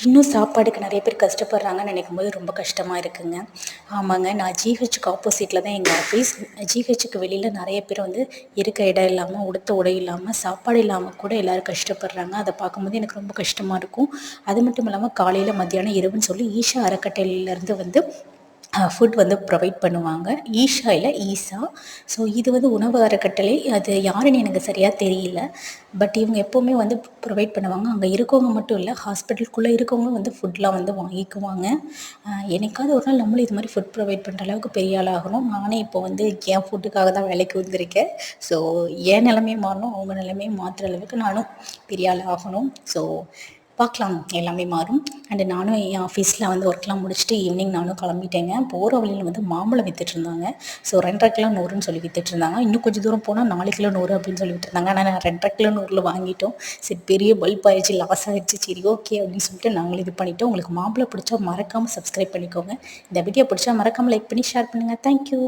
இன்னும் சாப்பாடுக்கு நிறைய பேர் கஷ்டப்படுறாங்கன்னு நினைக்கும்போது ரொம்ப கஷ்டமாக இருக்குங்க. ஆமாங்க, நான் ஜிஹெச்சுக்கு ஆப்போசிட்டில் தான் எங்கள் ஆஃபீஸ். ஜிஹெச்சுக்கு வெளியில் நிறைய பேர் வந்து இருக்க இடம் இல்லாமல், உடுத்த உடை இல்லாமல், சாப்பாடு இல்லாமல் கூட எல்லோரும் கஷ்டப்படுறாங்க. அதை பார்க்கும்போது எனக்கு ரொம்ப கஷ்டமாக இருக்கும். அது மட்டும் இல்லாமல் காலையில், மத்தியானம், இரவுன்னு சொல்லி ஈஷா அறக்கட்டளையிலேருந்து வந்து ஃபுட் வந்து ப்ரொவைட் பண்ணுவாங்க. ஈஷா இல்லை, ஈசா. ஸோ இது வந்து உணவு அறக்கட்டளை. அது யாருன்னு எனக்கு சரியாக தெரியல. பட் இவங்க எப்போவுமே வந்து ப்ரொவைட் பண்ணுவாங்க. அங்கே இருக்கவங்க மட்டும் இல்லை, ஹாஸ்பிட்டலுக்குள்ளே இருக்கவங்களும் வந்து ஃபுட்லாம் வந்து வாங்கிக்குவாங்க. என்னைக்காவது ஒரு நாள் நம்மளும் இது மாதிரி ஃபுட் ப்ரொவைட் பண்ணுற அளவுக்கு பெரிய ஆள் ஆகணும். நானே இப்போ வந்து என் ஃபுட்டுக்காக தான் வேலைக்கு வந்திருக்கேன். ஸோ என் நிலைமையை மாறணும், அவங்க நிலைமையை மாற்றுற அளவுக்கு நானும் பெரிய ஆள் ஆகணும். ஸோ பார்க்கலாம், எல்லாமே மாறும். அண்டு நானும் என் ஆஃபீஸில் வந்து ஒர்க்லாம் முடிச்சுட்டு ஈவினிங் நானும் கிளம்பிட்டேங்க. போகிற வழியில் வந்து மாம்பழம் விற்றுட்ருந்தாங்க. ஸோ 2.5 கிலோ 100ன்னு சொல்லி விற்றுட்ருந்தாங்க. இன்னும் கொஞ்சம் தூரம் போனால் 4 கிலோ 100 அப்படின்னு சொல்லி விற்றுருந்தாங்க. ஆனால் நான் 2.5 கிலோ 100ல் வாங்கிட்டோம். சரி, பெரிய பல்ப் ஆயிடுச்சு, லாஸ் ஆகிடுச்சு, சரி ஓகே அப்படின்னு சொல்லிட்டு நாங்களும் இது பண்ணிவிட்டோம். உங்களுக்கு மாம்பழம் பிடிச்சா மறக்காமல் சப்ஸ்கிரைப் பண்ணிக்கோங்க. இந்த வீடியோ பிடிச்சா மறக்காமல் லைக் பண்ணி ஷேர் பண்ணுங்கள். தேங்க்யூ.